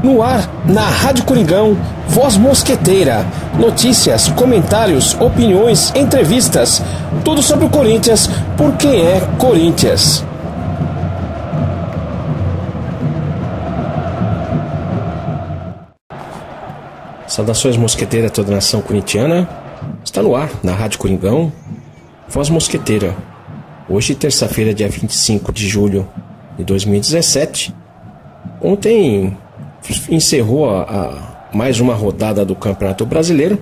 No ar, na Rádio Coringão, Voz Mosqueteira. Notícias, comentários, opiniões, entrevistas. Tudo sobre o Corinthians, por quem é Corinthians. Saudações mosqueteiras a toda a nação corintiana. Está no ar, na Rádio Coringão, Voz Mosqueteira. Hoje, terça-feira, dia 25 de julho de 2017. Ontem encerrou mais uma rodada do Campeonato Brasileiro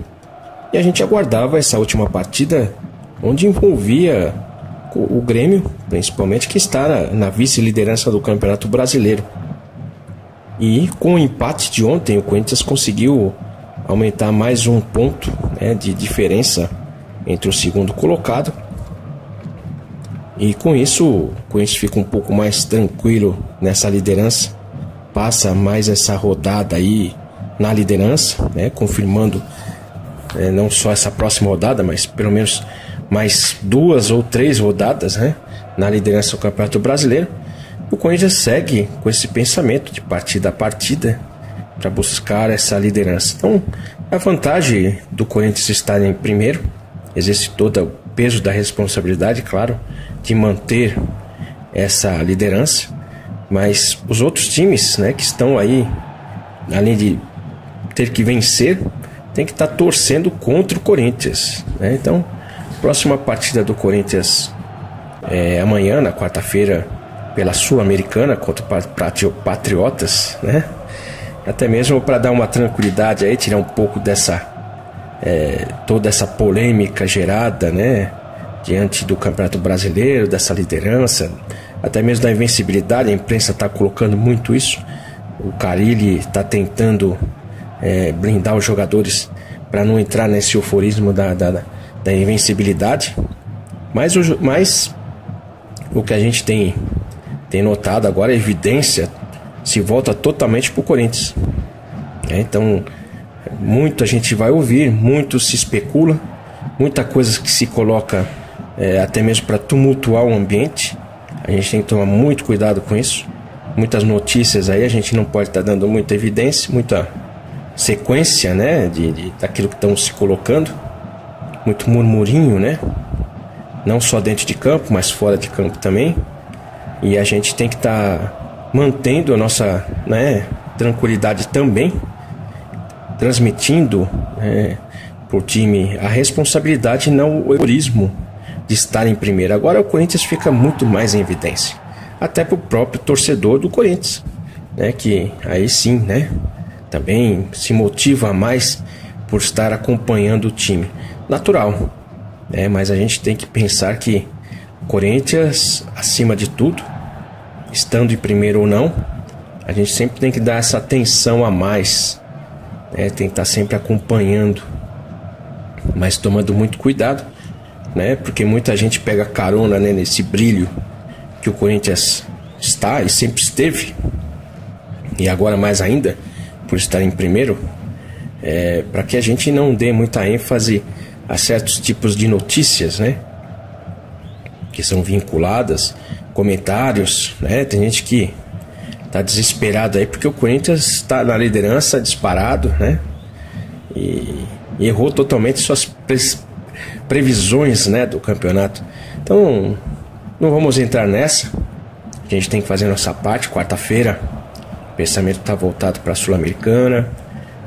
e a gente aguardava essa última partida, onde envolvia o Grêmio, principalmente, que está na vice-liderança do Campeonato Brasileiro. E com o empate de ontem, o Corinthians conseguiu aumentar mais um ponto, né, de diferença entre o segundo colocado. E com isso, o Corinthians fica um pouco mais tranquilo nessa liderança. Passa mais essa rodada aí na liderança, né, confirmando não só essa próxima rodada, mas pelo menos mais 2 ou 3 rodadas, né, na liderança do Campeonato Brasileiro. O Corinthians segue com esse pensamento de partida a partida para buscar essa liderança. Então, a vantagem do Corinthians estar em primeiro, existe todo o peso da responsabilidade, claro, de manter essa liderança. Mas os outros times, né, que estão aí, além de ter que vencer, tem que estar torcendo contra o Corinthians, né? Então, próxima partida do Corinthians é amanhã, na quarta-feira, pela Sul-Americana, contra o Patriotas, né? Até mesmo para dar uma tranquilidade aí, tirar um pouco dessa toda essa polêmica gerada, né, diante do Campeonato Brasileiro, dessa liderança, até mesmo da invencibilidade. A imprensa está colocando muito isso. O Carille está tentando blindar os jogadores para não entrar nesse euforismo da invencibilidade. Mas o que a gente tem notado agora, a evidência se volta totalmente para o Corinthians. Então, muito a gente vai ouvir, muito se especula, muita coisa que se coloca até mesmo para tumultuar o ambiente. A gente tem que tomar muito cuidado com isso. Muitas notícias aí, a gente não pode estar dando muita evidência, muita sequência, né, daquilo que estão se colocando. Muito murmurinho, né? Não só dentro de campo, mas fora de campo também. E a gente tem que estar mantendo a nossa, né, tranquilidade também, transmitindo para o time a responsabilidade e não o egoísmo de estar em primeiro. Agora o Corinthians fica muito mais em evidência, até para o próprio torcedor do Corinthians, né, que aí sim, né, também se motiva mais por estar acompanhando o time. Natural, né, mas a gente tem que pensar que o Corinthians, acima de tudo, estando em primeiro ou não, a gente sempre tem que dar essa atenção a mais, né, tem que estar sempre acompanhando, mas tomando muito cuidado, né, porque muita gente pega carona, né, nesse brilho que o Corinthians está e sempre esteve, e agora mais ainda por estar em primeiro, para que a gente não dê muita ênfase a certos tipos de notícias, né, que são vinculadas, comentários, né, tem gente que está desesperado aí porque o Corinthians está na liderança disparado, né, e errou totalmente suas previsões, né, do campeonato. Então não vamos entrar nessa. A gente tem que fazer a nossa parte. Quarta-feira o pensamento está voltado para a Sul-Americana,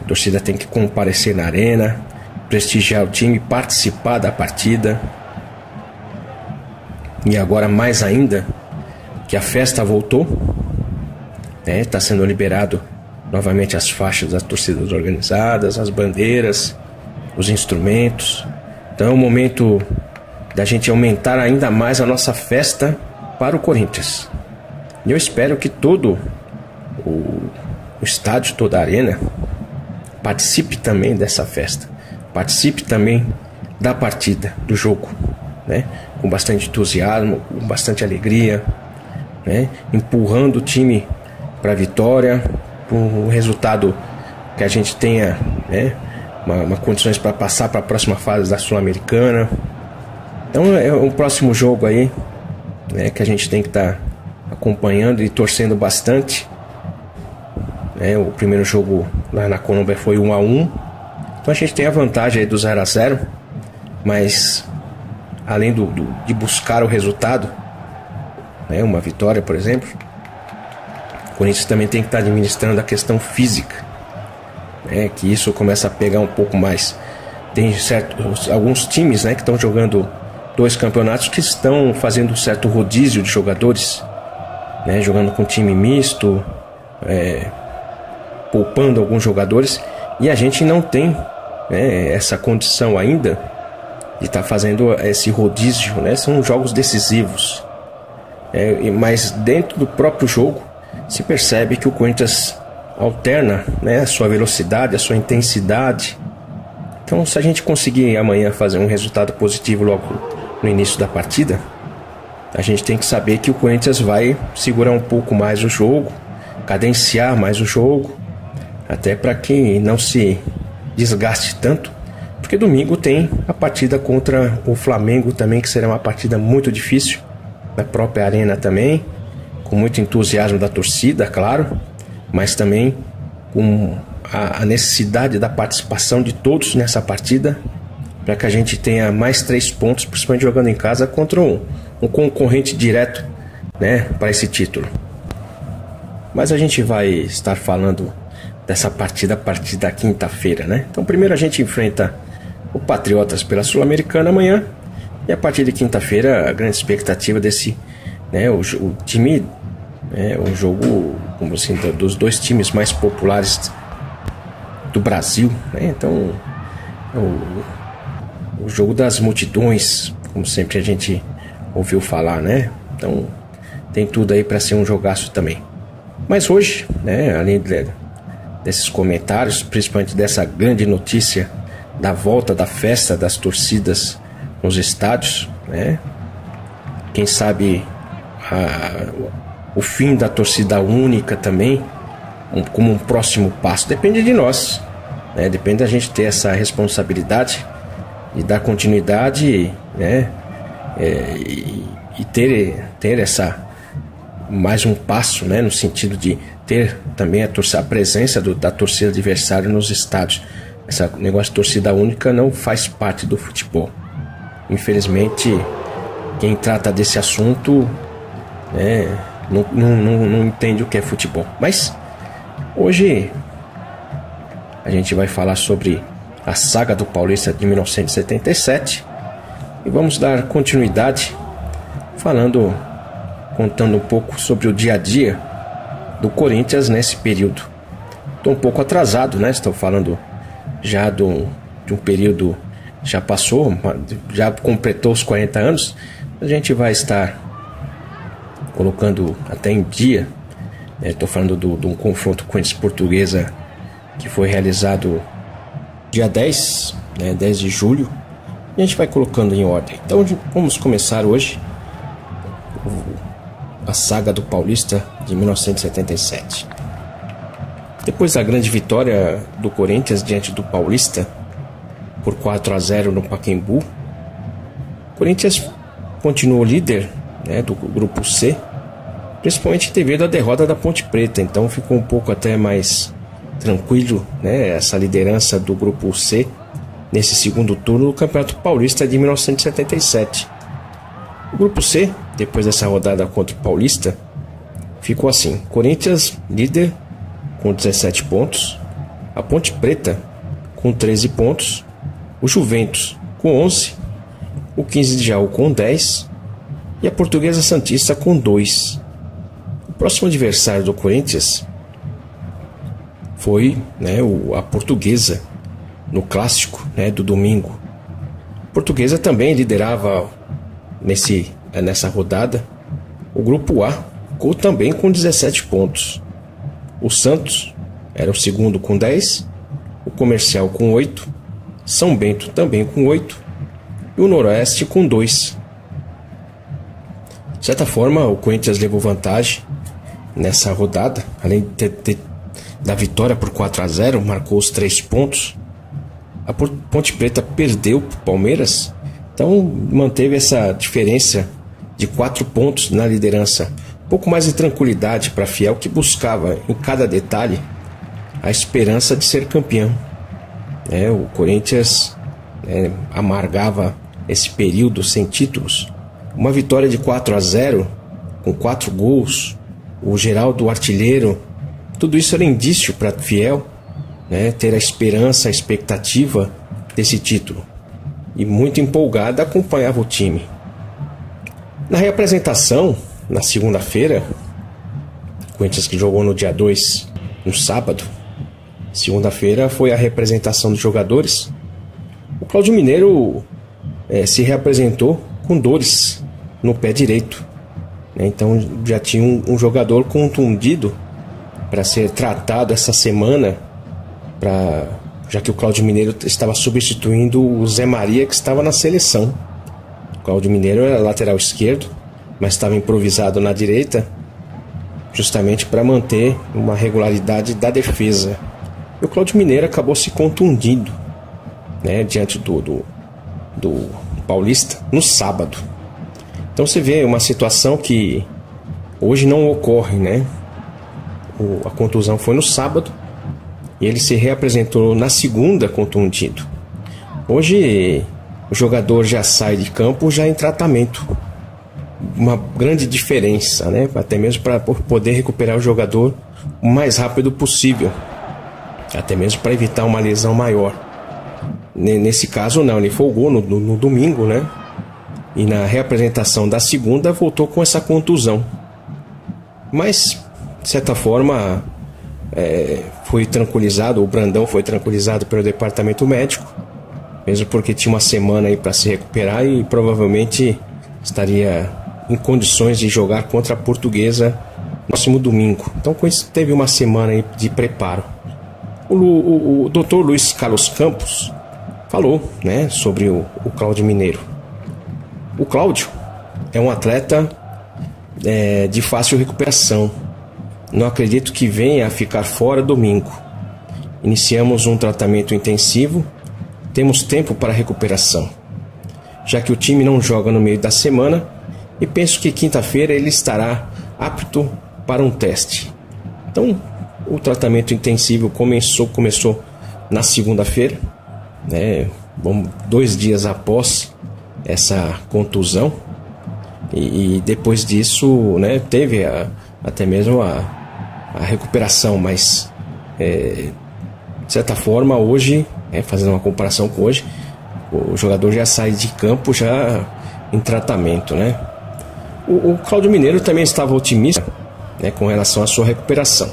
a torcida tem que comparecer na arena, prestigiar o time, participar da partida. E agora mais ainda que a festa voltou, né, está sendo liberado novamente as faixas das torcidas organizadas, as bandeiras, os instrumentos. Então é o momento da gente aumentar ainda mais a nossa festa para o Corinthians. E eu espero que todo o estádio, toda a arena, participe também dessa festa. Participe também da partida, do jogo, né? Com bastante entusiasmo, com bastante alegria, né? Empurrando o time para a vitória, para o resultado que a gente tenha, né, uma condições para passar para a próxima fase da Sul-Americana. Então é um próximo jogo aí, né, que a gente tem que estar acompanhando e torcendo bastante. né? O primeiro jogo lá na Colômbia foi 1-1. Então a gente tem a vantagem aí do 0-0. Mas além de buscar o resultado, né, uma vitória, por exemplo, o Corinthians também tem que estar administrando a questão física, né, que isso começa a pegar um pouco mais. Tem alguns times, né, que estão jogando 2 campeonatos que estão fazendo um certo rodízio de jogadores, né, jogando com time misto, poupando alguns jogadores, e a gente não tem, né, essa condição ainda de estar fazendo esse rodízio, né? São jogos decisivos, mas dentro do próprio jogo se percebe que o Corinthians alterna, né, a sua velocidade, a sua intensidade. Então, se a gente conseguir amanhã fazer um resultado positivo logo no início da partida, a gente tem que saber que o Corinthians vai segurar um pouco mais o jogo, cadenciar mais o jogo, até para que não se desgaste tanto, porque domingo tem a partida contra o Flamengo também, que será uma partida muito difícil, na própria arena também, com muito entusiasmo da torcida, claro, mas também com a necessidade da participação de todos nessa partida, para que a gente tenha mais 3 pontos, principalmente jogando em casa contra um concorrente direto, né, para esse título. Mas a gente vai estar falando dessa partida a partir da quinta-feira, né? Então primeiro a gente enfrenta o Patriotas pela Sul-Americana amanhã, e a partir de quinta-feira a grande expectativa desse, né, o time, o jogo, como assim, dos 2 times mais populares do Brasil, né? Então o jogo das multidões, como sempre a gente ouviu falar, né? Então tem tudo aí para ser um jogaço também. Mas hoje, né, além desses comentários, principalmente dessa grande notícia da volta da festa das torcidas nos estádios, né? Quem sabe o fim da torcida única também, como um próximo passo. Depende de nós, né? Depende da gente ter essa responsabilidade de dar continuidade, né? E ter essa mais um passo, né? No sentido de ter também a presença da torcida adversária nos estádios. Esse negócio de torcida única não faz parte do futebol. Infelizmente, quem trata desse assunto, né, não entende o que é futebol. Mas hoje a gente vai falar sobre a saga do Paulista de 1977 e vamos dar continuidade contando um pouco sobre o dia a dia do Corinthians nesse período. Estou um pouco atrasado, né? Estou falando já de um período, já passou, já completou os 40 anos. A gente vai estar colocando até em dia, né? Estou falando de um confronto com a Portuguesa que foi realizado dia 10, né? 10 de julho. E a gente vai colocando em ordem. Então vamos começar hoje a saga do Paulista de 1977. Depois da grande vitória do Corinthians diante do Paulista por 4-0 no Pacaembu, o Corinthians continuou líder, né, do grupo C, principalmente devido à derrota da Ponte Preta. Então ficou um pouco até mais tranquilo, né, essa liderança do grupo C nesse segundo turno do Campeonato Paulista de 1977. O grupo C, depois dessa rodada contra o Paulista, ficou assim: Corinthians líder com 17 pontos, a Ponte Preta com 13 pontos, o Juventus com 11, o 15 de Jaú com 10 e a Portuguesa Santista com 2. O próximo adversário do Corinthians foi, né, a Portuguesa no clássico, né, do domingo. A Portuguesa também liderava nessa rodada. O grupo A ficou também com 17 pontos. O Santos era o segundo com 10, o Comercial com 8, São Bento também com 8 e o Noroeste com 2. De certa forma, o Corinthians levou vantagem nessa rodada, além da vitória por 4-0, marcou os 3 pontos. A Ponte Preta perdeu para o Palmeiras, então manteve essa diferença de 4 pontos na liderança. Um pouco mais de tranquilidade para a Fiel, que buscava em cada detalhe a esperança de ser campeão. O Corinthians amargava esse período sem títulos. Uma vitória de 4-0, com 4 gols, o Geraldo artilheiro, tudo isso era indício para Fiel, ter a esperança, a expectativa desse título. E muito empolgada acompanhava o time. Na reapresentação, na segunda-feira, o Corinthians que jogou no dia 2, no sábado, segunda-feira foi a representação dos jogadores. O Cláudio Mineiro se reapresentou com dores no pé direito. Então já tinha um jogador contundido para ser tratado essa semana, já que o Cláudio Mineiro estava substituindo o Zé Maria, que estava na seleção. O Cláudio Mineiro era lateral esquerdo, mas estava improvisado na direita, justamente para manter uma regularidade da defesa. E o Cláudio Mineiro acabou se contundindo, diante do Paulista no sábado. Então você vê uma situação que hoje não ocorre, A contusão foi no sábado e ele se reapresentou na segunda contundido. Hoje o jogador já sai de campo já em tratamento. Uma grande diferença, até mesmo para poder recuperar o jogador o mais rápido possível, até mesmo para evitar uma lesão maior. Nesse caso não, ele folgou no domingo, e na reapresentação da segunda voltou com essa contusão. Mas, de certa forma, foi tranquilizado, o Brandão foi tranquilizado pelo departamento médico, mesmo porque tinha uma semana aí para se recuperar e provavelmente estaria em condições de jogar contra a Portuguesa no próximo domingo. Então com isso teve uma semana aí de preparo. O Dr. Luiz Carlos Campos falou sobre o Cláudio Mineiro. O Cláudio é um atleta de fácil recuperação. Não acredito que venha a ficar fora domingo. Iniciamos um tratamento intensivo. Temos tempo para recuperação, já que o time não joga no meio da semana, e penso que quinta-feira ele estará apto para um teste. Então, o tratamento intensivo começou na segunda-feira, 2 dias após essa contusão, e depois disso teve até mesmo a recuperação, mas de certa forma hoje, fazendo uma comparação com hoje, o jogador já sai de campo já em tratamento. O Cláudio Mineiro também estava otimista com relação à sua recuperação.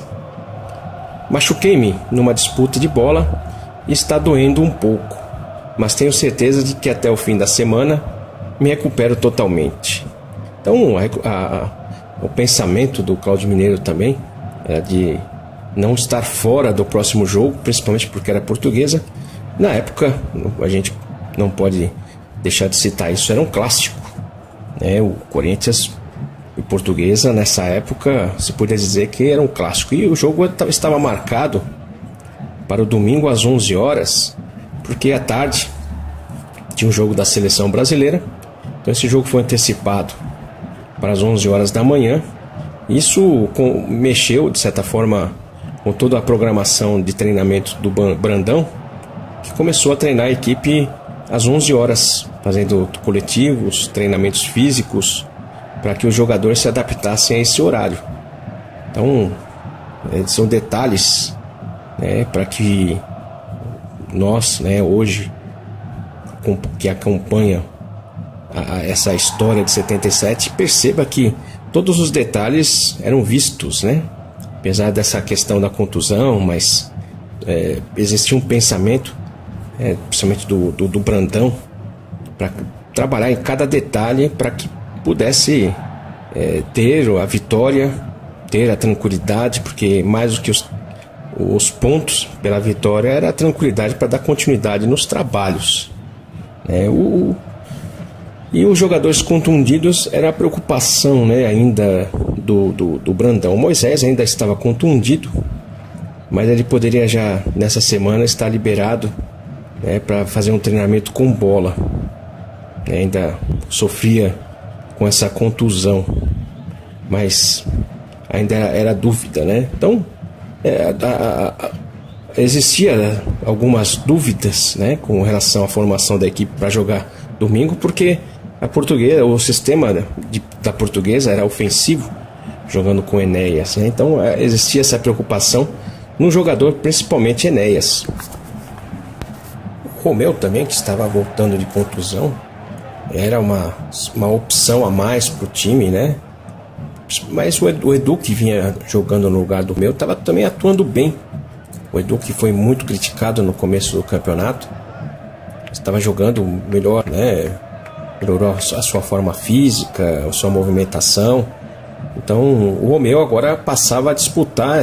Machuquei-me numa disputa de bola e está doendo um pouco, mas tenho certeza de que até o fim da semana me recupero totalmente. Então o pensamento do Cláudio Mineiro também era de não estar fora do próximo jogo, principalmente porque era Portuguesa. Na época, a gente não pode deixar de citar isso, era um clássico. O Corinthians e Portuguesa, nessa época, se podia dizer que era um clássico. E o jogo estava marcado para o domingo às 11 horas, porque à tarde tinha um jogo da Seleção Brasileira. Então esse jogo foi antecipado para as 11 horas da manhã. Isso mexeu, de certa forma, com toda a programação de treinamento do Brandão, que começou a treinar a equipe às 11 horas, fazendo coletivos, treinamentos físicos, para que os jogadores se adaptassem a esse horário. Então, são detalhes para que nós, hoje, que acompanha essa história de 77, perceba que todos os detalhes eram vistos, apesar dessa questão da contusão, mas existia um pensamento, principalmente do Brandão, para trabalhar em cada detalhe para que pudesse ter a vitória, ter a tranquilidade, porque mais do que os pontos pela vitória era a tranquilidade para dar continuidade nos trabalhos. E os jogadores contundidos era a preocupação ainda do Brandão. O Moisés ainda estava contundido, mas ele poderia já nessa semana estar liberado para fazer um treinamento com bola. Ainda sofria com essa contusão, mas ainda era dúvida, Então existia algumas dúvidas, né, com relação à formação da equipe para jogar domingo, porque a Portuguesa, o sistema da Portuguesa era ofensivo, jogando com Enéas, né? Então existia essa preocupação no jogador, principalmente Enéas. O Romeu também, que estava voltando de contusão, era uma opção a mais para o time, né? Mas o Edu, que vinha jogando no lugar do Romeu, estava também atuando bem. O Edu, que foi muito criticado no começo do campeonato, estava jogando melhor, né? Melhorou a sua forma física, a sua movimentação. Então o Romeu agora passava a disputar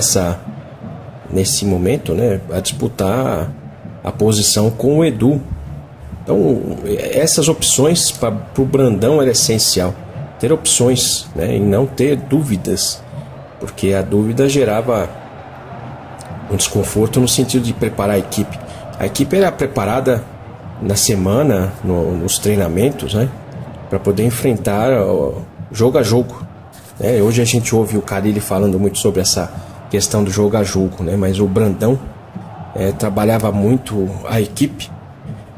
nesse momento, né? A disputar a posição com o Edu. Então essas opções para o Brandão era essencial. Ter opções, né? E não ter dúvidas, porque a dúvida gerava um desconforto no sentido de preparar a equipe. A equipe era preparada na semana, nos treinamentos, né, para poder enfrentar jogo a jogo. Hoje a gente ouve o Carille falando muito sobre essa questão do jogo a jogo, né, mas o Brandão trabalhava muito a equipe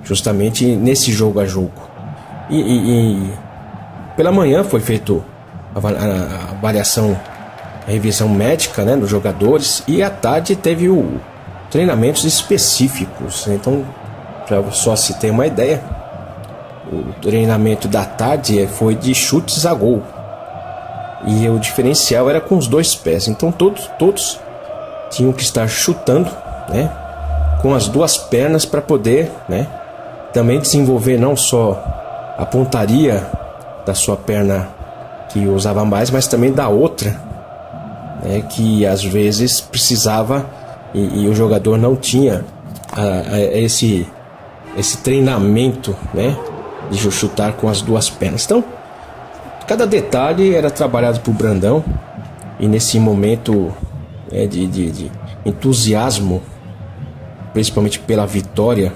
justamente nesse jogo a jogo. E pela manhã foi feito a avaliação, a revisão médica, né, dos jogadores, e à tarde teve treinamentos específicos. Então, para só se ter uma ideia, o treinamento da tarde foi de chutes a gol, e o diferencial era com os 2 pés. Então todos tinham que estar chutando, né, com as 2 pernas, para poder, né, também desenvolver não só a pontaria da sua perna que usava mais, mas também da outra, que às vezes precisava e o jogador não tinha esse treinamento, né, de chutar com as 2 pernas. Então cada detalhe era trabalhado por Brandão, e nesse momento de entusiasmo, principalmente pela vitória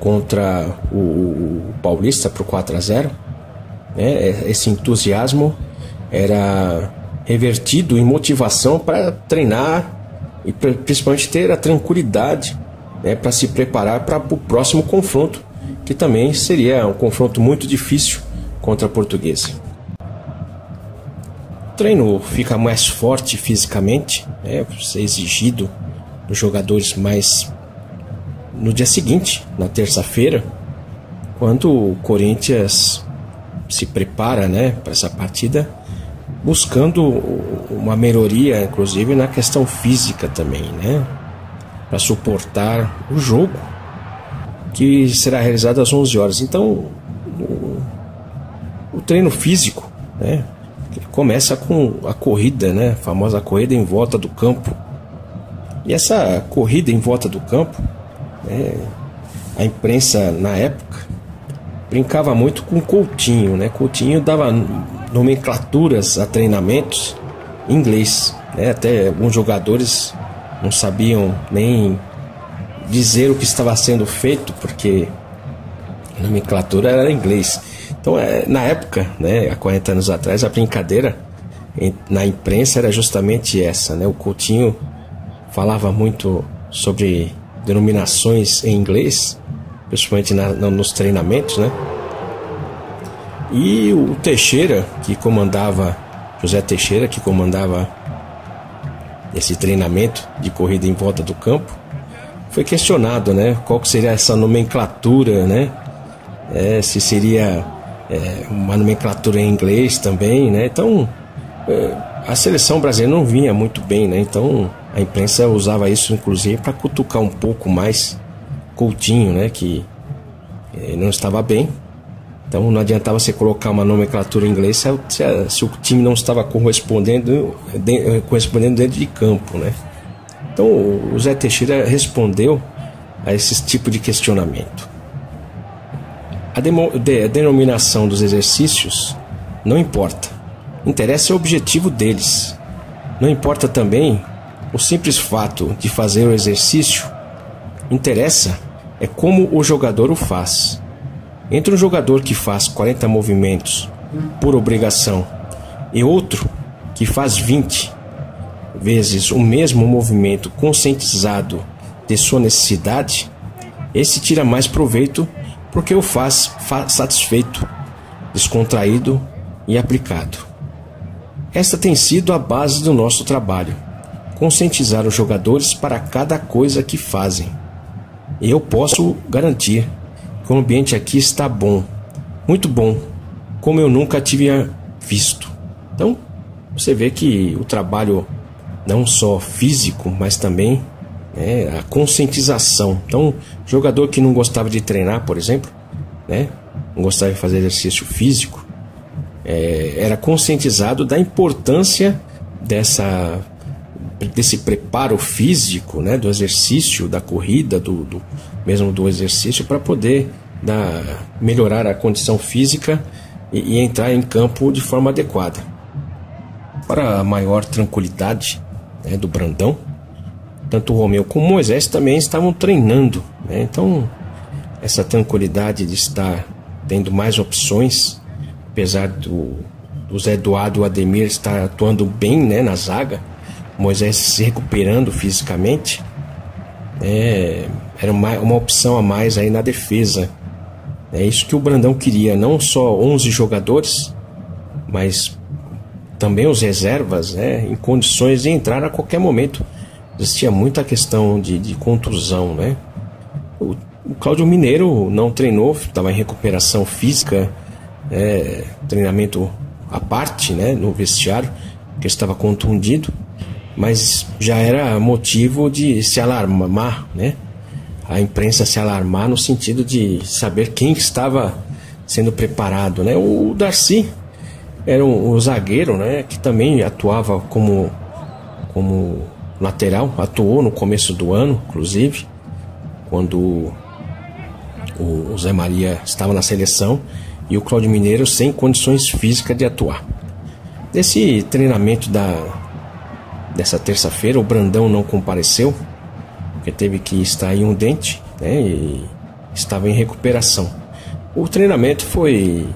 contra o Paulista por 4-0, esse entusiasmo era revertido em motivação para treinar e principalmente ter a tranquilidade, né, para se preparar para o próximo confronto, que também seria um confronto muito difícil contra a Portuguesa. O treino fica mais forte fisicamente, ser exigido dos jogadores mais no dia seguinte, na terça-feira, quando o Corinthians se prepara, né, para essa partida, buscando uma melhoria, inclusive na questão física também, né, para suportar o jogo que será realizado às 11 horas. Então o treino físico, né, começa com a corrida, né, a famosa corrida em volta do campo. E essa corrida em volta do campo, a imprensa na época brincava muito com Coutinho, né? Coutinho dava nomenclaturas a treinamentos em inglês, né? Até alguns jogadores não sabiam nem dizer o que estava sendo feito, porque a nomenclatura era em inglês. Então, na época, né, há 40 anos atrás, a brincadeira na imprensa era justamente essa, né? O Coutinho falava muito sobre denominações em inglês, principalmente nos treinamentos, né? E o Teixeira, que comandava, José Teixeira, que comandava esse treinamento de corrida em volta do campo, foi questionado, né? Qual que seria essa nomenclatura, né? Se seria uma nomenclatura em inglês também, né? Então, a seleção brasileira não vinha muito bem, né? Então, a imprensa usava isso, inclusive, para cutucar um pouco mais Coutinho, né? Que não estava bem. Então, não adiantava você colocar uma nomenclatura em inglês se o time não estava correspondendo dentro de campo, né? Então, o Zé Teixeira respondeu a esse tipo de questionamento. A denominação dos exercícios não importa. Interessa o objetivo deles. Não importa também o simples fato de fazer o exercício. Interessa é como o jogador o faz. Entre um jogador que faz 40 movimentos por obrigação e outro que faz 20 vezes o mesmo movimento conscientizado de sua necessidade, esse tira mais proveito porque o faz satisfeito, descontraído e aplicado. Esta tem sido a base do nosso trabalho, conscientizar os jogadores para cada coisa que fazem. E eu posso garantir que o ambiente aqui está bom, muito bom, como eu nunca tive visto. Então, você vê que o trabalho não só físico, mas também a conscientização. Então, jogador que não gostava de treinar, por exemplo, não gostava de fazer exercício físico, era conscientizado da importância desse preparo físico, do exercício, da corrida, mesmo do exercício, para poder melhorar a condição física e entrar em campo de forma adequada. Para a maior tranquilidade do Brandão, tanto o Romeu como o Moisés também estavam treinando, Então, essa tranquilidade de estar tendo mais opções, apesar do Zé Eduardo e o Ademir estar atuando bem na zaga, o Moisés se recuperando fisicamente, era uma opção a mais aí na defesa. É isso que o Brandão queria, não só 11 jogadores, mas também os reservas em condições de entrar a qualquer momento. Existia muita questão de contusão, O Cláudio Mineiro não treinou, estava em recuperação física, treinamento à parte, no vestiário, porque estava contundido, mas já era motivo de se alarmar, A imprensa se alarmar no sentido de saber quem estava sendo preparado, O Darcy era o zagueiro, que também atuava como lateral, atuou no começo do ano, inclusive, quando o Zé Maria estava na seleção e o Cláudio Mineiro sem condições físicas de atuar. Desse treinamento dessa terça-feira, o Brandão não compareceu, porque teve que extrair um dente, e estava em recuperação. O treinamento foi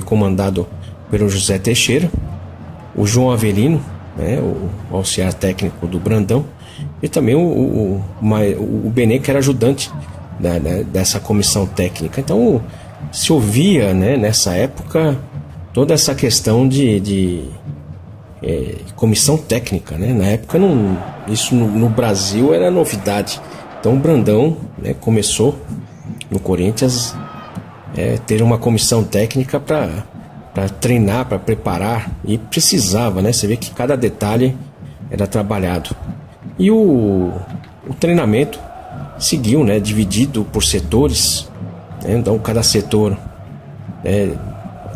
comandado pelo José Teixeira, o João Avelino, o auxiliar técnico do Brandão, e também o Benê, que era ajudante dessa comissão técnica. Então, se ouvia nessa época toda essa questão de comissão técnica, Na época isso no Brasil era novidade. Então o Brandão começou no Corinthians ter uma comissão técnica para treinar, para preparar, e precisava, Você vê que cada detalhe era trabalhado. E o treinamento seguiu, dividido por setores, Então cada setor,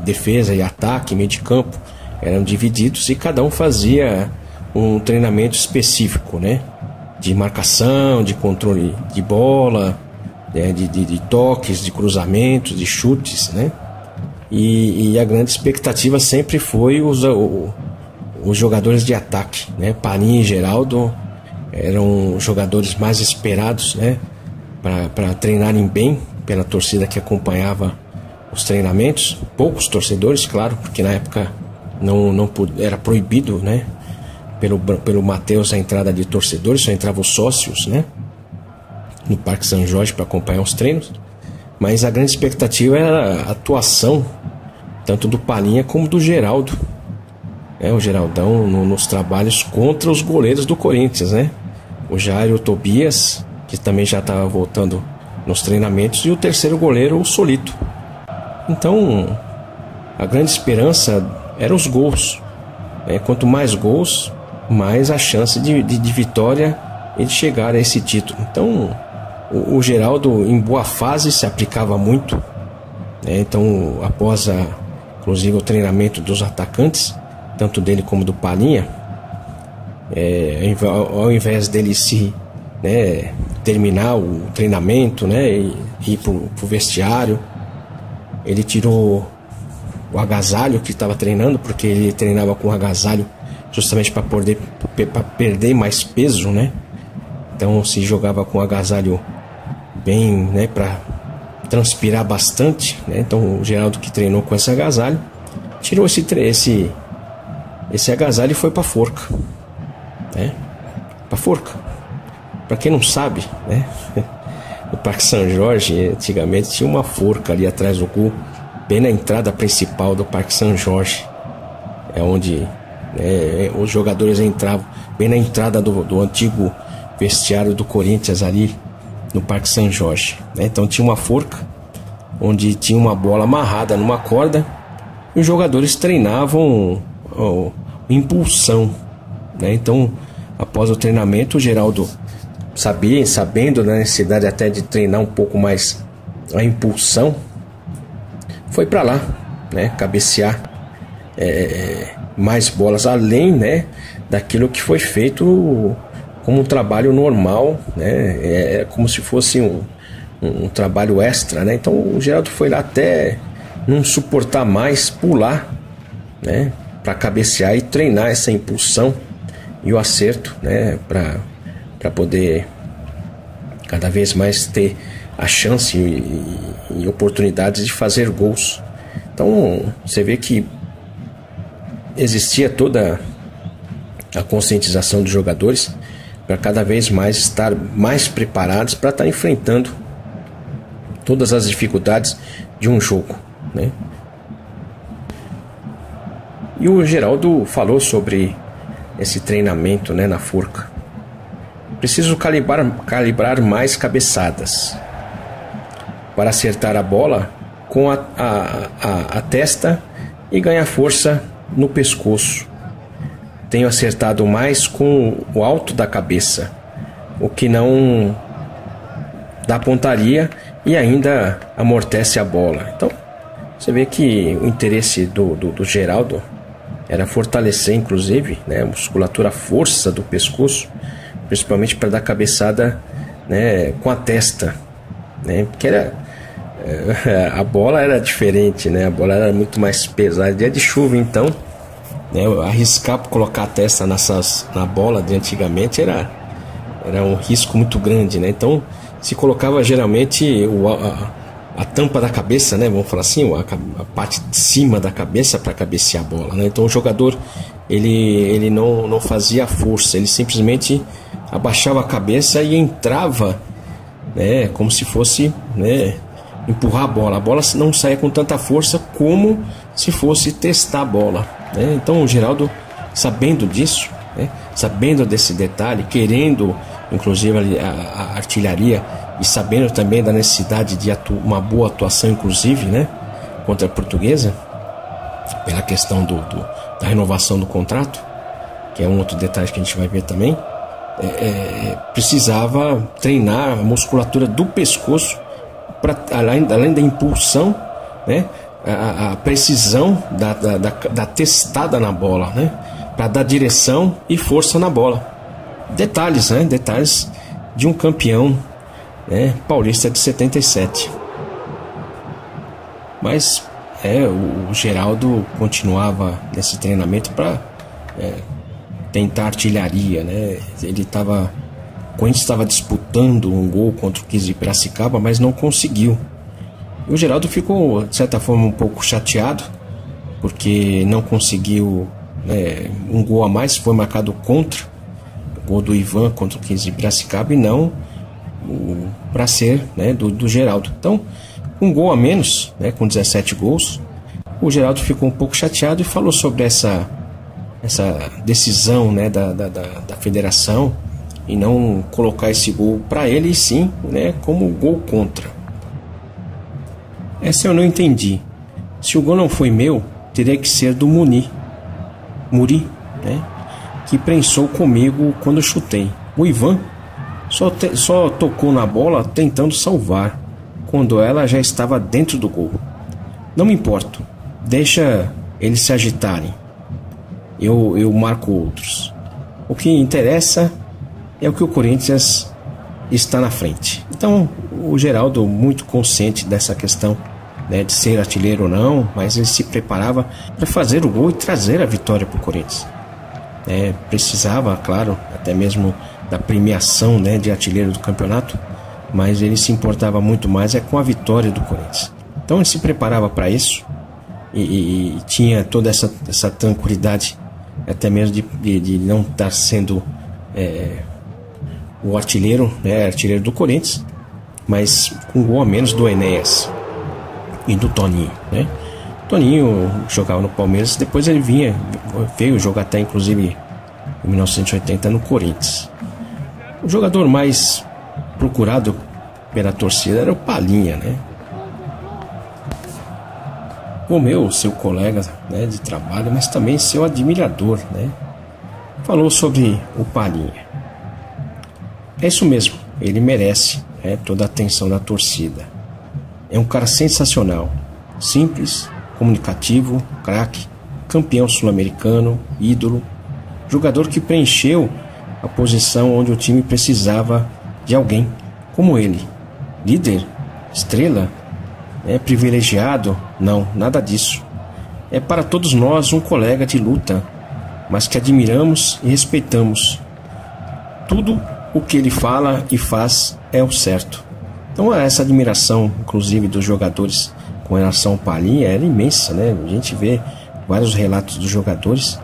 defesa e ataque, meio de campo, eram divididos e cada um fazia um treinamento específico, de marcação, de controle de bola, de toques, de cruzamentos, de chutes, E a grande expectativa sempre foi os jogadores de ataque, Palinha e Geraldo eram jogadores mais esperados, para treinarem bem pela torcida que acompanhava os treinamentos. Poucos torcedores, claro, porque na época não era proibido, pelo Matheus a entrada de torcedores, só entravam os sócios, no Parque São Jorge para acompanhar os treinos. Mas a grande expectativa era a atuação tanto do Palinha como do Geraldo, o Geraldão nos trabalhos contra os goleiros do Corinthians, o Jair e o Tobias, que também já estava voltando nos treinamentos, e o terceiro goleiro, o Solito. Então, a grande esperança eram os gols, quanto mais gols, mais a chance de vitória e de chegar a esse título. Então, o Geraldo, em boa fase, se aplicava muito, Então, após inclusive o treinamento dos atacantes, tanto dele como do Palinha, ao invés dele terminar o treinamento, e ir pro vestiário, ele tirou o agasalho que estava treinando, porque ele treinava com agasalho justamente para perder mais peso, Então se jogava com agasalho bem, para transpirar bastante, Então o Geraldo, que treinou com esse agasalho, tirou esse agasalho e foi para forca, para forca, Para quem não sabe, né? No Parque São Jorge, antigamente tinha uma forca ali atrás do gol, bem na entrada principal do Parque São Jorge. É onde os jogadores entravam, bem na entrada do antigo vestiário do Corinthians ali no Parque São Jorge, né? Então tinha uma forca onde tinha uma bola amarrada numa corda e os jogadores treinavam impulsão, né? Então, após o treinamento, o Geraldo, sabendo da necessidade até de treinar um pouco mais a impulsão, foi para lá, né? Cabecear mais bolas, além, né, daquilo que foi feito como um trabalho normal, né? Como se fosse um trabalho extra, né? Então o Geraldo foi lá até não suportar mais, pular, né, para cabecear e treinar essa impulsão e o acerto, né, para poder cada vez mais ter a chance e oportunidades de fazer gols. Então você vê que existia toda a conscientização dos jogadores para cada vez mais estar mais preparados para estar enfrentando todas as dificuldades de um jogo, né? E o Geraldo falou sobre esse treinamento, né, na forca. Preciso calibrar mais cabeçadas para acertar a bola com a testa e ganhar força no pescoço. Tenho acertado mais com o alto da cabeça, o que não dá pontaria e ainda amortece a bola. Então você vê que o interesse do Geraldo era fortalecer, inclusive, né, a musculatura, a força do pescoço, principalmente para dar cabeçada, né, com a testa, né, porque a bola era diferente, né, a bola era muito mais pesada. Dia de chuva, então, né, arriscar colocar a testa na bola de antigamente era um risco muito grande, né? Então se colocava geralmente a tampa da cabeça, né, vamos falar assim, a parte de cima da cabeça para cabecear a bola, né? Então o jogador ele não fazia força, ele simplesmente abaixava a cabeça e entrava, né, como se fosse, né, empurrar a bola não saía com tanta força como se fosse testar a bola, né? Então o Geraldo, sabendo disso, né, sabendo desse detalhe, querendo inclusive a artilharia e sabendo também da necessidade de uma boa atuação, inclusive, né, contra a Portuguesa, pela questão da renovação do contrato, que é um outro detalhe que a gente vai ver também, precisava treinar a musculatura do pescoço, além da impulsão, né, a precisão da testada na bola, né, para dar direção e força na bola. Detalhes, né, detalhes de um campeão, né, paulista de 77. Mas o Geraldo continuava nesse treinamento para tentar artilharia, né? Ele estava, o Corinthians estava disputando um gol contra o 15 de Piracicaba, mas não conseguiu. E o Geraldo ficou, de certa forma, um pouco chateado, porque não conseguiu um gol a mais. Foi marcado contra o gol do Ivan contra o 15 de Piracicaba e não para ser, né, do Geraldo. Então, um gol a menos, né, com 17 gols, o Geraldo ficou um pouco chateado e falou sobre essa decisão, né, da federação e não colocar esse gol para ele, e sim, né, como gol contra. Essa eu não entendi. Se o gol não foi meu, teria que ser do Muri, né, que prensou comigo quando eu chutei. O Ivan só tocou na bola tentando salvar, quando ela já estava dentro do gol. Não me importo, deixa eles se agitarem, eu marco outros. O que interessa é o que o Corinthians está na frente. Então o Geraldo, muito consciente dessa questão, né, de ser artilheiro ou não, mas ele se preparava para fazer o gol e trazer a vitória para o Corinthians. Precisava, claro, até mesmo da premiação, né, de artilheiro do campeonato, mas ele se importava muito mais com a vitória do Corinthians. Então ele se preparava para isso e tinha toda essa tranquilidade, até mesmo de não estar sendo o artilheiro, né, artilheiro do Corinthians, mas com um gol a menos do Enéas e do Toninho, né? Toninho jogava no Palmeiras, depois ele veio jogar até inclusive em 1980 no Corinthians. O jogador mais procurado pela torcida era o Palhinha, né? O seu colega, né, de trabalho, mas também seu admirador, né, falou sobre o Palhinha. É isso mesmo, ele merece, né, toda a atenção da torcida. É um cara sensacional, simples, comunicativo, craque, campeão sul-americano, ídolo, jogador que preencheu a posição onde o time precisava de alguém como ele. Líder, estrela, privilegiado? Não, nada disso. É para todos nós um colega de luta, mas que admiramos e respeitamos. Tudo o que ele fala e faz é o certo. Então essa admiração, inclusive dos jogadores com relação ao Palhinha, era imensa, né? A gente vê vários relatos dos jogadores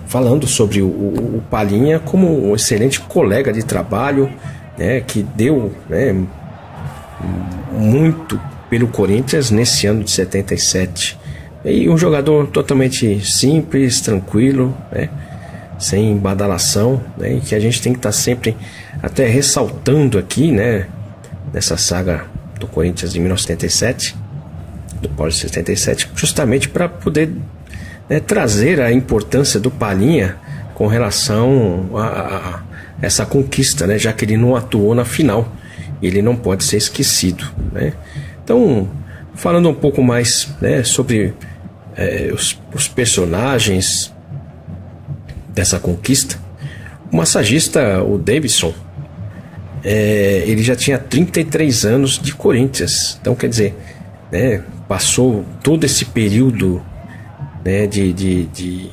falando sobre o Palhinha como um excelente colega de trabalho, né, que deu, né, muito pelo Corinthians nesse ano de 77. E um jogador totalmente simples, tranquilo, né, sem badalação, né, e que a gente tem que estar sempre até ressaltando aqui, né, nessa saga do Corinthians de 1977, do pós-77, justamente para poder, né, trazer a importância do Palhinha com relação a essa conquista, né, já que ele não atuou na final. Ele não pode ser esquecido, né? Então, falando um pouco mais, né, sobre os personagens dessa conquista, o massagista, o Davidson, ele já tinha 33 anos de Corinthians. Então, quer dizer, né, passou todo esse período, né, de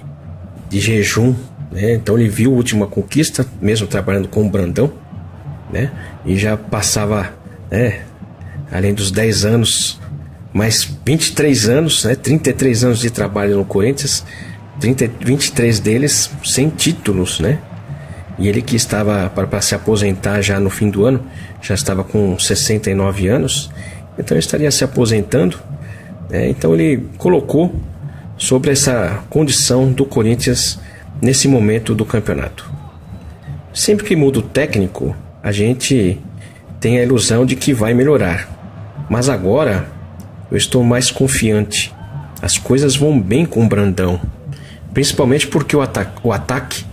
jejum, né? Então ele viu a última conquista, mesmo trabalhando com o Brandão, né? E já passava, né, além dos 10 anos, mais 23 anos, né, 33 anos de trabalho no Corinthians, 23 deles sem títulos, né? E ele que estava para se aposentar já no fim do ano, já estava com 69 anos, então ele estaria se aposentando, né? Então ele colocou sobre essa condição do Corinthians nesse momento do campeonato. Sempre que muda o técnico, a gente tem a ilusão de que vai melhorar, mas agora eu estou mais confiante. As coisas vão bem com o Brandão, principalmente porque o ataque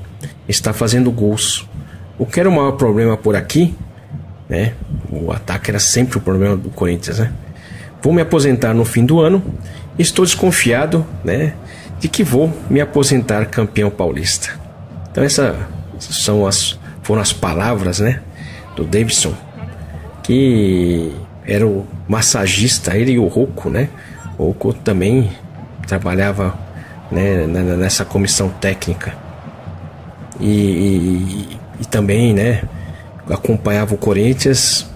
está fazendo gols. O que era o maior problema por aqui, né? O ataque era sempre o problema do Corinthians, né? Vou me aposentar no fim do ano. Estou desconfiado, né, de que vou me aposentar campeão paulista. Então essas foram as palavras, né, do Davidson, que era o massagista, ele e o Rocco, né? O Rocco também trabalhava, né, nessa comissão técnica e também, né, acompanhava o Corinthians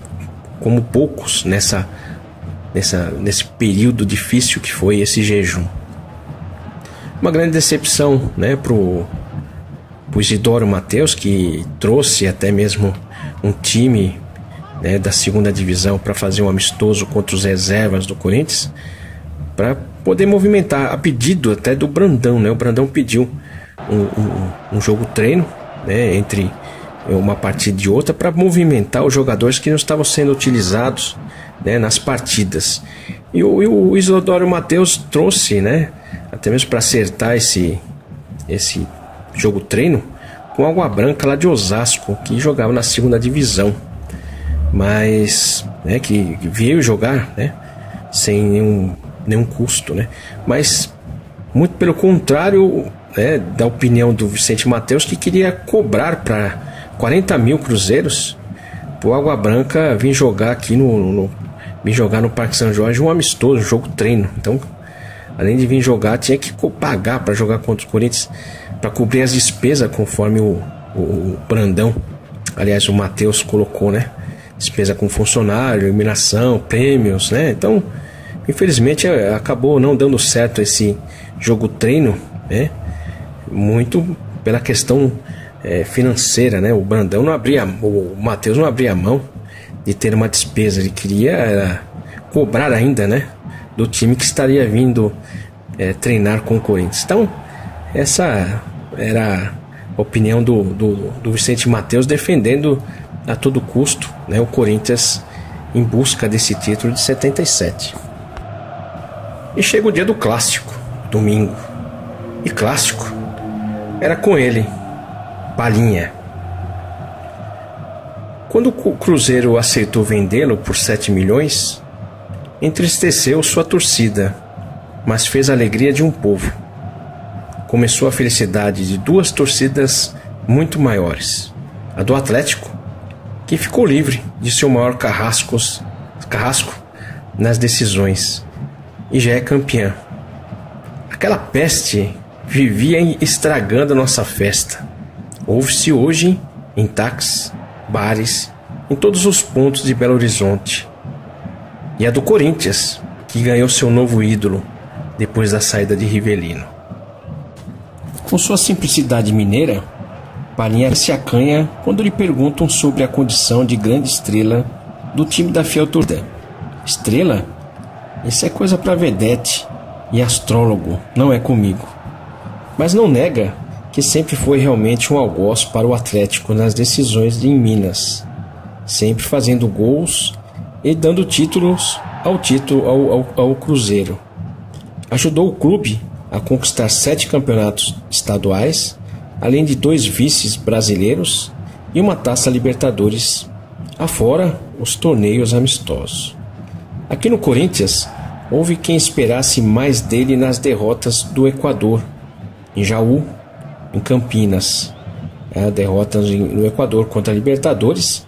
como poucos nesse período difícil que foi esse jejum. Uma grande decepção, né, pro Isidoro Mateus, que trouxe até mesmo um time, né, da segunda divisão para fazer um amistoso contra os reservas do Corinthians, para poder movimentar, a pedido até do Brandão, né? O Brandão pediu um jogo treino, né, entre uma partida e outra, para movimentar os jogadores que não estavam sendo utilizados, né, nas partidas. E o Isidoro Mateus trouxe, né, até mesmo para acertar esse jogo treino, com Água Branca lá de Osasco, que jogava na segunda divisão, mas, né, que veio jogar, né, sem nenhum custo, né, mas muito pelo contrário, né, da opinião do Vicente Mateus, que queria cobrar para 40 mil cruzeiros pro Água Branca vir jogar aqui vir jogar no Parque São Jorge um amistoso, um jogo treino. Então, além de vir jogar, tinha que pagar para jogar contra os Corinthians, para cobrir as despesas, conforme o Brandão, aliás, o Mateus colocou, né? Despesa com funcionário, iluminação, prêmios, né? Então, infelizmente, acabou não dando certo esse jogo treino, né? Muito pela questão financeira, né? O Brandão não abria, o Matheus não abria mão de ter uma despesa. Ele queria cobrar ainda, né, do time que estaria vindo treinar com o Corinthians. Então, essa era a opinião do Vicente Matheus, defendendo a todo custo, né, o Corinthians em busca desse título de 77. E chega o dia do clássico, domingo. E clássico era com ele, Palhinha. Quando o Cruzeiro aceitou vendê-lo por 7 milhões, entristeceu sua torcida, mas fez a alegria de um povo. Começou a felicidade de 2 torcidas muito maiores. A do Atlético, que ficou livre de seu maior carrasco nas decisões, e já é campeã. Aquela peste vivia estragando a nossa festa. Ouve-se hoje em táxis, bares, em todos os pontos de Belo Horizonte. E a do Corinthians, que ganhou seu novo ídolo depois da saída de Rivelino. Com sua simplicidade mineira, Palhinha se acanha quando lhe perguntam sobre a condição de grande estrela do time da fiel torcida. Estrela? Isso é coisa para vedete e astrólogo, não é comigo. Mas não nega que sempre foi realmente um algoz para o Atlético nas decisões em Minas, sempre fazendo gols e dando títulos ao Cruzeiro. Ajudou o clube a conquistar 7 campeonatos estaduais, além de 2 vices brasileiros e uma Taça Libertadores, afora os torneios amistosos. Aqui no Corinthians, houve quem esperasse mais dele nas derrotas do Equador, em Jaú, em Campinas. A derrota no Equador contra a Libertadores,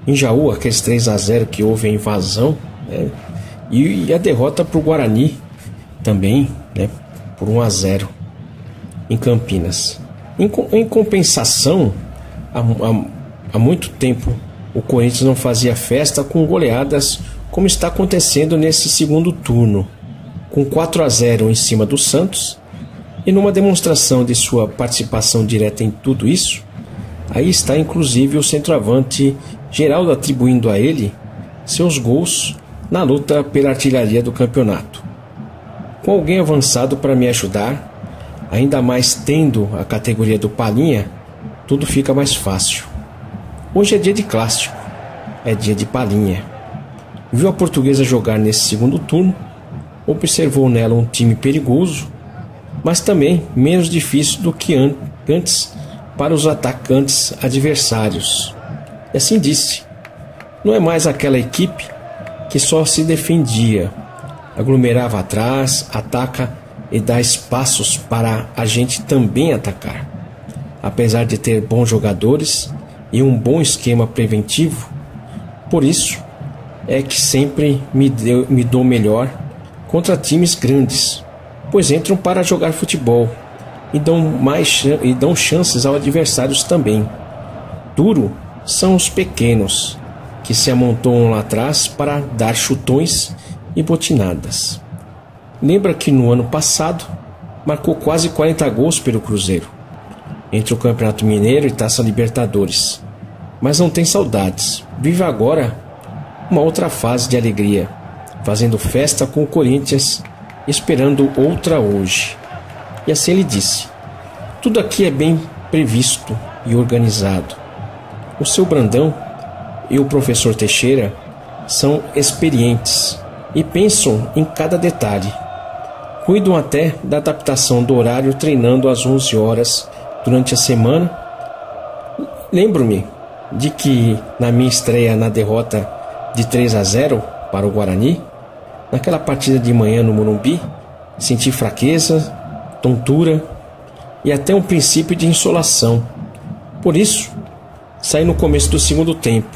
em Jaú, aqueles 3-0 que houve a invasão, né? E a derrota para o Guarani também, né? Por 1-0 em Campinas. Em compensação, há muito tempo o Corinthians não fazia festa com goleadas como está acontecendo nesse segundo turno, com 4-0 em cima do Santos. E numa demonstração de sua participação direta em tudo isso, aí está inclusive o centroavante Geraldo atribuindo a ele seus gols na luta pela artilharia do campeonato. Com alguém avançado para me ajudar, ainda mais tendo a categoria do Palhinha, tudo fica mais fácil. Hoje é dia de clássico, é dia de Palhinha. Viu a Portuguesa jogar nesse segundo turno, observou nela um time perigoso, mas também menos difícil do que antes para os atacantes adversários. E assim disse: não é mais aquela equipe que só se defendia, aglomerava atrás, ataca e dá espaços para a gente também atacar. Apesar de ter bons jogadores e um bom esquema preventivo, por isso é que sempre me dou melhor contra times grandes, pois entram para jogar futebol e dão chances aos adversários também. Duro são os pequenos, que se amontoam lá atrás para dar chutões e botinadas. Lembra que no ano passado marcou quase 40 gols pelo Cruzeiro, entre o Campeonato Mineiro e Taça Libertadores, mas não tem saudades. Vive agora uma outra fase de alegria, fazendo festa com o Corinthians, esperando outra hoje. E assim ele disse: tudo aqui é bem previsto e organizado. O seu Brandão e o professor Teixeira são experientes e pensam em cada detalhe. Cuidam até da adaptação do horário, treinando às 11 horas durante a semana. Lembro-me de que na minha estreia na derrota de 3-0 para o Guarani, naquela partida de manhã no Morumbi, senti fraqueza, tontura e até um princípio de insolação. Por isso, saí no começo do segundo tempo.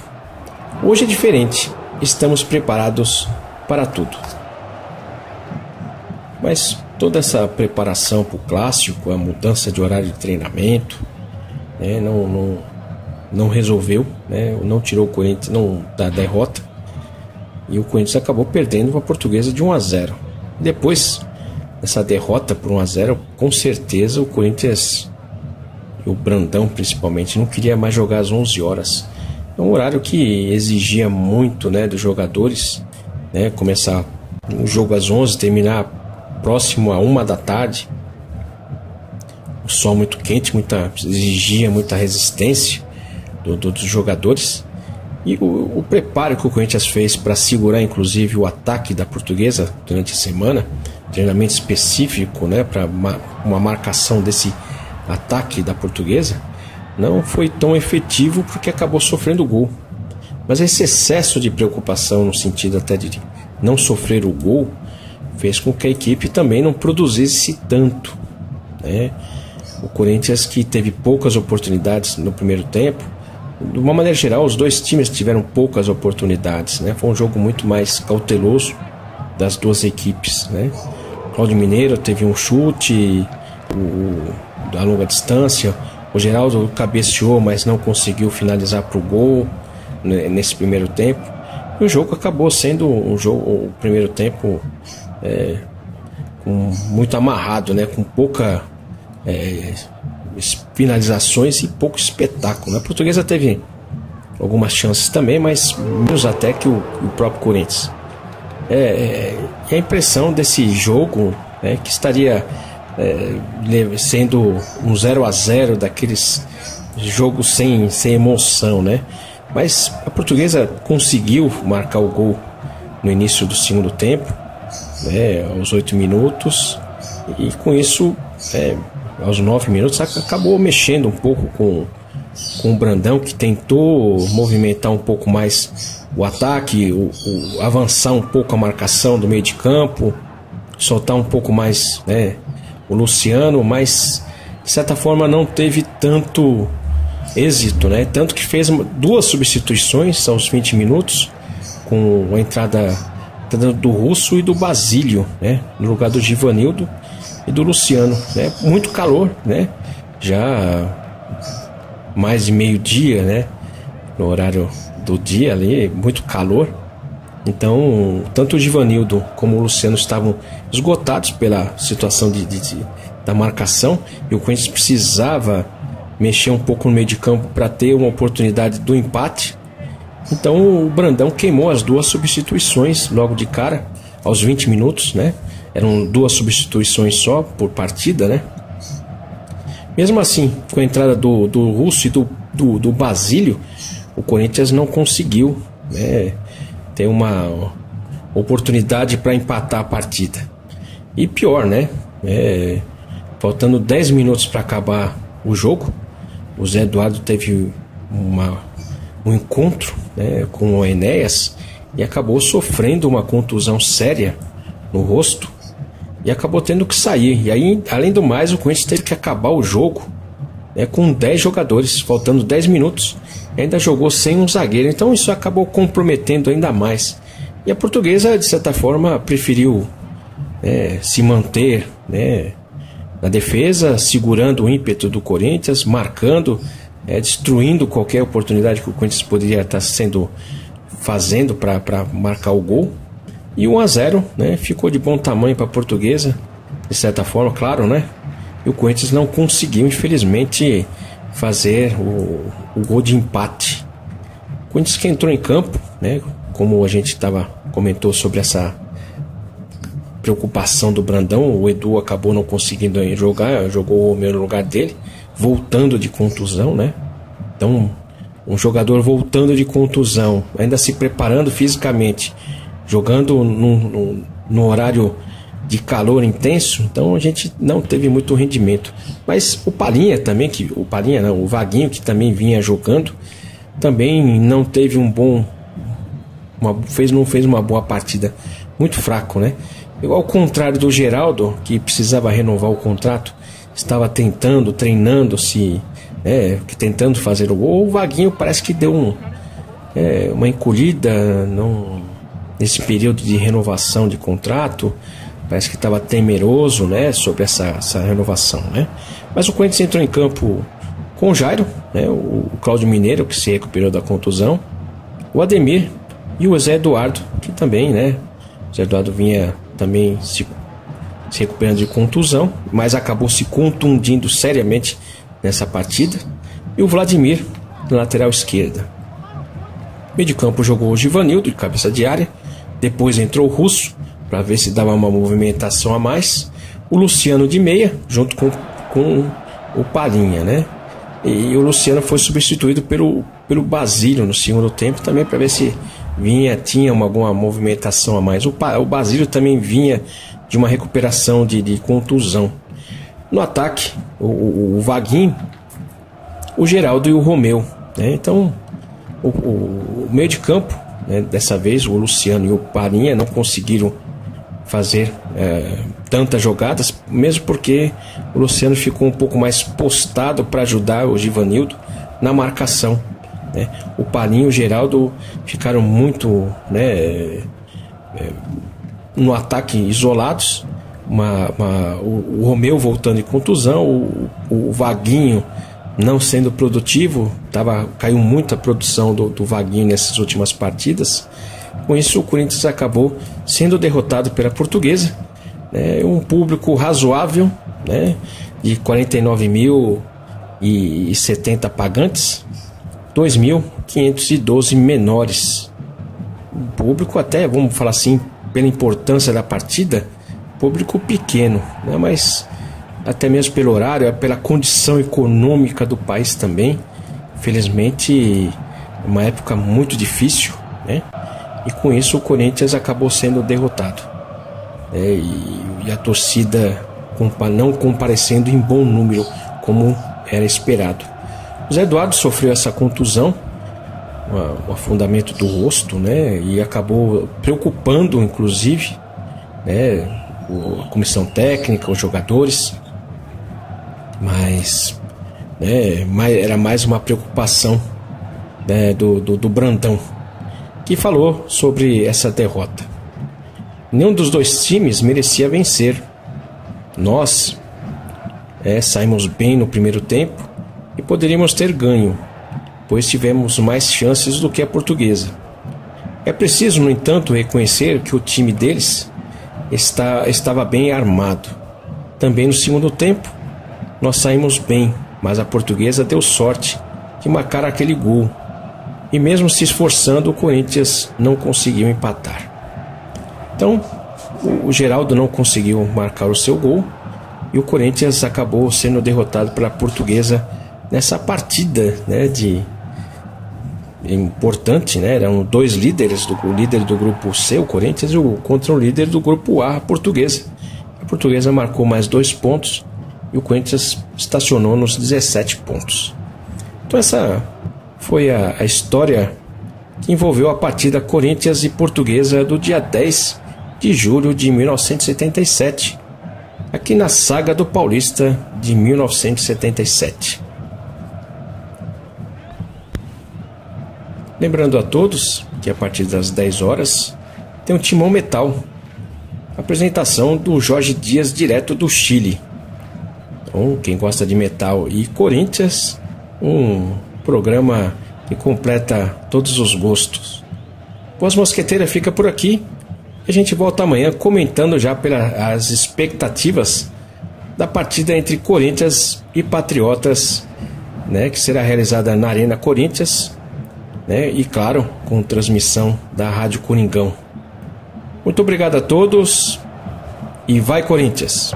Hoje é diferente, estamos preparados para tudo. Mas toda essa preparação para o clássico, a mudança de horário de treinamento, né, não resolveu, né, não tirou o Corinthians da derrota, e o Corinthians acabou perdendo para a Portuguesa de 1-0. Depois dessa derrota por 1-0, com certeza o Corinthians o Brandão principalmente não queria mais jogar às 11 horas. É um horário que exigia muito, né, dos jogadores, né, começar um jogo às 11, terminar próximo a 1 da tarde. O sol muito quente, exigia muita resistência dos jogadores. E o preparo que o Corinthians fez para segurar inclusive o ataque da Portuguesa durante a semana, treinamento específico, né, para uma marcação desse ataque da Portuguesa, não foi tão efetivo porque acabou sofrendo gol. Mas esse excesso de preocupação no sentido até de não sofrer o gol fez com que a equipe também não produzisse tanto, né? O Corinthians, que teve poucas oportunidades no primeiro tempo, de uma maneira geral os dois times tiveram poucas oportunidades, né? Foi um jogo muito mais cauteloso das duas equipes, né? O Cláudio Mineiro teve um chute a longa distância, o Geraldo cabeceou, mas não conseguiu finalizar para o gol, né, nesse primeiro tempo. E o jogo acabou sendo o primeiro tempo muito amarrado, né? Com pouca finalizações e pouco espetáculo. A Portuguesa teve algumas chances também, mas menos até que o próprio Corinthians. A impressão desse jogo, que estaria sendo um 0-0 daqueles jogos sem emoção, né? Mas a Portuguesa conseguiu marcar o gol no início do segundo tempo, né, aos 8 minutos, e com isso, aos 9 minutos, acabou mexendo um pouco com o Brandão, que tentou movimentar um pouco mais o ataque, avançar um pouco a marcação do meio de campo, soltar um pouco mais, né, o Luciano, mas de certa forma não teve tanto êxito, né? Tanto que fez 2 substituições aos 20 minutos, com a entrada do Russo e do Basílio, né, no lugar do Givanildo e do Luciano, né? Muito calor, né? Já mais de meio-dia, né? No horário do dia ali, muito calor. Então, tanto o Givanildo como o Luciano estavam esgotados pela situação da marcação, e o Corinthians precisava mexer um pouco no meio de campo para ter uma oportunidade do empate. Então o Brandão queimou as 2 substituições logo de cara, aos 20 minutos, né? Eram 2 substituições só por partida, né? Mesmo assim, com a entrada do Russo e do Basílio, o Corinthians não conseguiu, né, ter uma oportunidade para empatar a partida. E pior, né? Faltando 10 minutos para acabar o jogo, o Zé Eduardo teve um encontro, né, com o Enéas e acabou sofrendo uma contusão séria no rosto e acabou tendo que sair. E aí, além do mais, o Corinthians teve que acabar o jogo, né, com 10 jogadores, faltando 10 minutos, e ainda jogou sem um zagueiro. Então isso acabou comprometendo ainda mais. E a Portuguesa, de certa forma, preferiu se manter, né, na defesa, segurando o ímpeto do Corinthians, marcando, destruindo qualquer oportunidade que o Corinthians poderia estar fazendo para marcar o gol. E 1-0, né, ficou de bom tamanho para a Portuguesa, de certa forma, claro, né? E o Corinthians não conseguiu, infelizmente, fazer o gol de empate. O Corinthians que entrou em campo, né, como a gente comentou sobre essa preocupação do Brandão, o Edu acabou não conseguindo jogar, jogou o Romeu no lugar dele, voltando de contusão, né? Então, um jogador voltando de contusão, ainda se preparando fisicamente, jogando no horário de calor intenso, então a gente não teve muito rendimento. Mas o Palinha também, o Vaguinho, que também vinha jogando, também não teve não fez uma boa partida, muito fraco, né? Ao contrário do Geraldo, que precisava renovar o contrato, estava treinando tentando fazer o gol. O Vaguinho parece que deu uma encolhida nesse período de renovação de contrato. Parece que estava temeroso, né, sobre essa renovação, né? Mas o Corinthians entrou em campo com o Jairo, né, o Cláudio Mineiro, que se recuperou da contusão, o Ademir e o Zé Eduardo, que também, né, o Zé Eduardo vinha também se recuperando de contusão, mas acabou se contundindo seriamente nessa partida, e o Vladimir na lateral esquerda. Meio de campo jogou o Givanildo de cabeça de área, depois entrou o Russo para ver se dava uma movimentação a mais, o Luciano de meia junto com o Palhinha, né? E o Luciano foi substituído pelo Basílio no segundo tempo também para ver se tinha alguma movimentação a mais. O Basílio também vinha de uma recuperação de contusão. No ataque, o Vaguinho, o Geraldo e o Romeu, né? Então o meio de campo, né, dessa vez o Luciano e o Palhinha não conseguiram fazer tantas jogadas, mesmo porque o Luciano ficou um pouco mais postado para ajudar o Givanildo na marcação, né? O Palhinha e o Geraldo ficaram muito, né, no ataque isolados. O Romeu voltando de contusão, o Vaguinho não sendo produtivo, caiu muito a produção do Vaguinho nessas últimas partidas. Com isso, o Corinthians acabou sendo derrotado pela Portuguesa, né? Um público razoável, né, de 49.070 pagantes, 2.512 menores. Um público até, vamos falar assim, pela importância da partida, público pequeno, né? Mas até mesmo pelo horário, pela condição econômica do país também, infelizmente, uma época muito difícil, né? E com isso o Corinthians acabou sendo derrotado, né? E a torcida não comparecendo em bom número, como era esperado. O Zé Eduardo sofreu essa contusão, um afundamento do rosto, né? E acabou preocupando, inclusive, né, a comissão técnica, os jogadores. Mas, né, era mais uma preocupação, né, do Brandão, que falou sobre essa derrota. Nenhum dos dois times merecia vencer. Nós saímos bem no primeiro tempo e poderíamos ter ganho, pois tivemos mais chances do que a Portuguesa. É preciso, no entanto, reconhecer que o time deles estava bem armado. Também no segundo tempo, nós saímos bem, mas a Portuguesa deu sorte de marcar aquele gol. E mesmo se esforçando, o Corinthians não conseguiu empatar. Então, o Geraldo não conseguiu marcar o seu gol e o Corinthians acabou sendo derrotado pela Portuguesa nessa partida, né, importante, né? Eram dois líderes, o líder do grupo C, o Corinthians, contra o líder do grupo A, a Portuguesa. A Portuguesa marcou mais 2 pontos e o Corinthians estacionou nos 17 pontos. Então essa foi a história que envolveu a partida Corinthians e Portuguesa do dia 10 de julho de 1977, aqui na Saga do Paulista de 1977. Lembrando a todos que a partir das 10 horas tem o Timão Metal, apresentação do Jorge Dias direto do Chile. Então, quem gosta de metal e Corinthians, um programa que completa todos os gostos. Voz Mosqueteira fica por aqui. A gente volta amanhã comentando já as expectativas da partida entre Corinthians e Patriotas, né, que será realizada na Arena Corinthians, né, e claro, com transmissão da Rádio Coringão. Muito obrigado a todos e vai Corinthians!